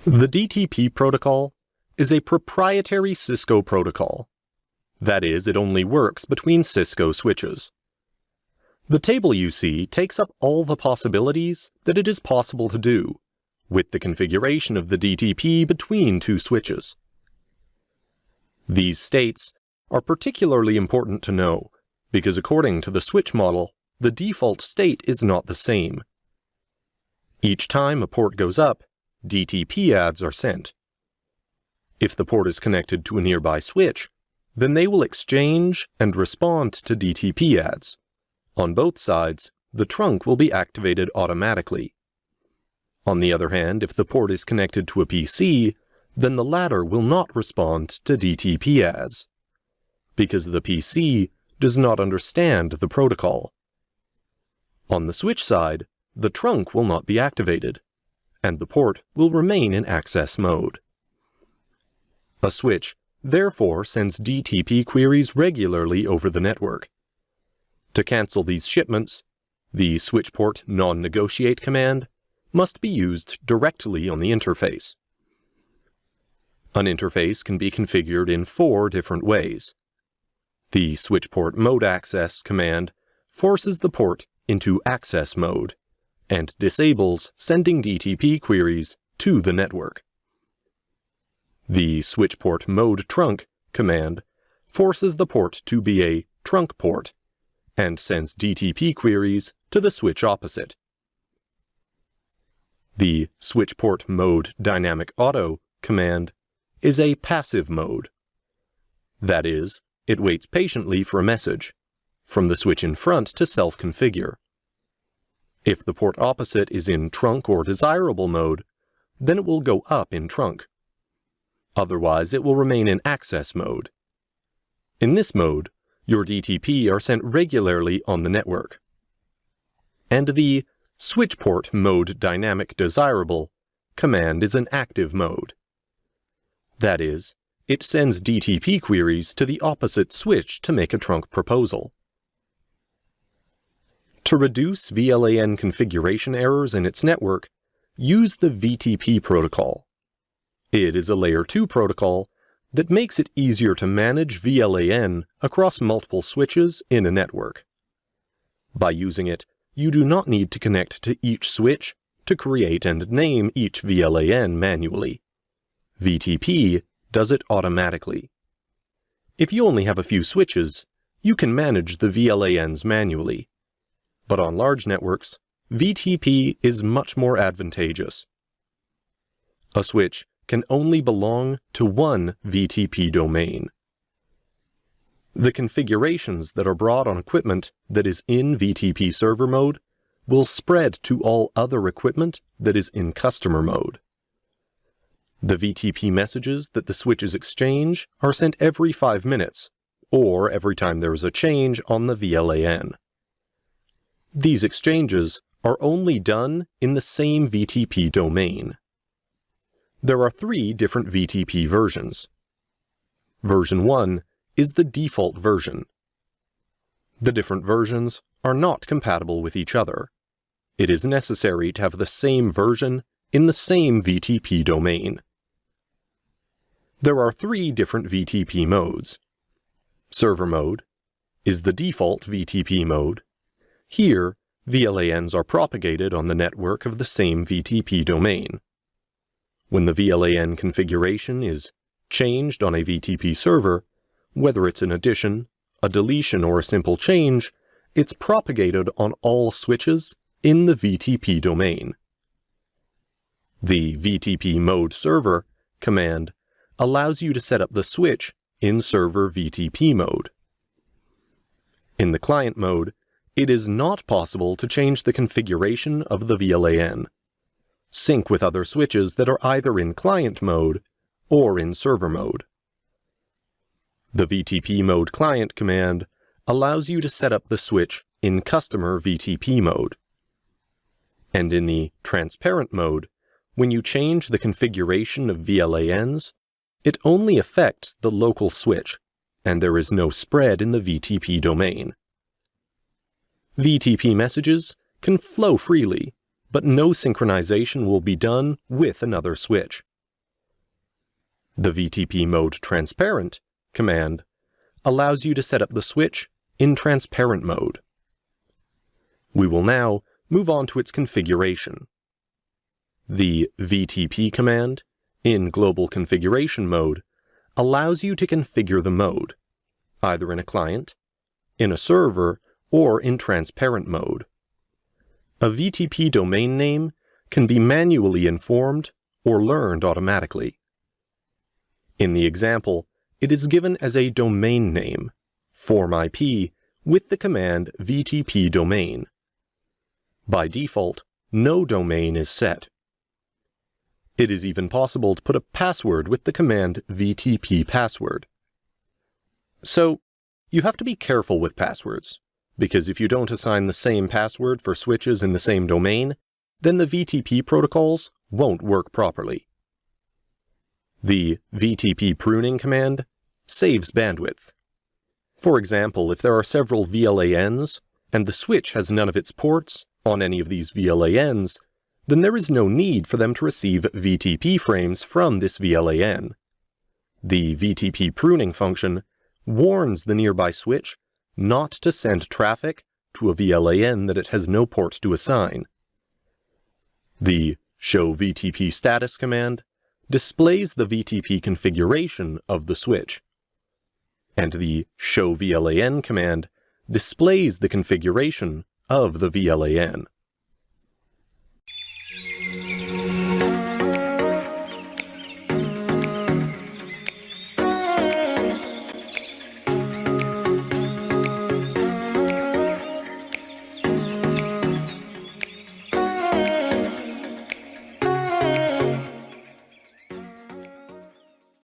The DTP protocol is a proprietary Cisco protocol. That is, it only works between Cisco switches. The table you see takes up all the possibilities that it is possible to do with the configuration of the DTP between two switches. These states are particularly important to know because according to the switch model, the default state is not the same. Each time a port goes up, DTP adds are sent. If the port is connected to a nearby switch, then they will exchange and respond to DTP adds. On both sides, the trunk will be activated automatically. On the other hand, if the port is connected to a PC, then the latter will not respond to DTP adds, because the PC does not understand the protocol. On the switch side, the trunk will not be activated, and the port will remain in access mode. A switch therefore sends DTP queries regularly over the network. To cancel these shipments, the switchport non-negotiate command must be used directly on the interface. An interface can be configured in 4 different ways. The switchport mode access command forces the port into access mode and disables sending DTP queries to the network. The switchport mode trunk command forces the port to be a trunk port and sends DTP queries to the switch opposite. The switchport mode dynamic auto command is a passive mode. That is, it waits patiently for a message from the switch in front to self-configure. If the port opposite is in trunk or desirable mode, then it will go up in trunk. Otherwise, it will remain in access mode. In this mode, your DTP are sent regularly on the network. And the switchport mode dynamic desirable command is an active mode. That is, it sends DTP queries to the opposite switch to make a trunk proposal. To reduce VLAN configuration errors in its network, use the VTP protocol. It is a Layer 2 protocol that makes it easier to manage VLAN across multiple switches in a network. By using it, you do not need to connect to each switch to create and name each VLAN manually. VTP does it automatically. If you only have a few switches, you can manage the VLANs manually. But on large networks, VTP is much more advantageous. A switch can only belong to one VTP domain. The configurations that are brought on equipment that is in VTP server mode will spread to all other equipment that is in customer mode. The VTP messages that the switches exchange are sent every 5 minutes, or every time there is a change on the VLAN. These exchanges are only done in the same VTP domain. There are 3 different VTP versions. Version 1 is the default version. The different versions are not compatible with each other. It is necessary to have the same version in the same VTP domain. There are 3 different VTP modes. Server mode is the default VTP mode. Here, VLANs are propagated on the network of the same VTP domain. When the VLAN configuration is changed on a VTP server, whether it's an addition, a deletion, or a simple change, it's propagated on all switches in the VTP domain. The VTP mode server command allows you to set up the switch in server VTP mode. In the client mode, it is not possible to change the configuration of the VLAN. Sync with other switches that are either in client mode or in server mode. The VTP mode client command allows you to set up the switch in customer VTP mode. And in the transparent mode, when you change the configuration of VLANs, it only affects the local switch, and there is no spread in the VTP domain. VTP messages can flow freely, but no synchronization will be done with another switch. The VTP mode transparent command allows you to set up the switch in transparent mode. We will now move on to its configuration. The VTP command in global configuration mode allows you to configure the mode, either in a client, in a server, or in transparent mode. A VTP domain name can be manually informed or learned automatically. In the example, it is given as a domain name, form IP, with the command VTP domain. By default, no domain is set. It is even possible to put a password with the command VTP password. So, you have to be careful with passwords, because if you don't assign the same password for switches in the same domain, then the VTP protocols won't work properly. The VTP pruning command saves bandwidth. For example, if there are several VLANs, and the switch has none of its ports on any of these VLANs, then there is no need for them to receive VTP frames from this VLAN. The VTP pruning function warns the nearby switch not to send traffic to a VLAN that it has no port to assign. The show VTP status command displays the VTP configuration of the switch, and the show VLAN command displays the configuration of the VLAN.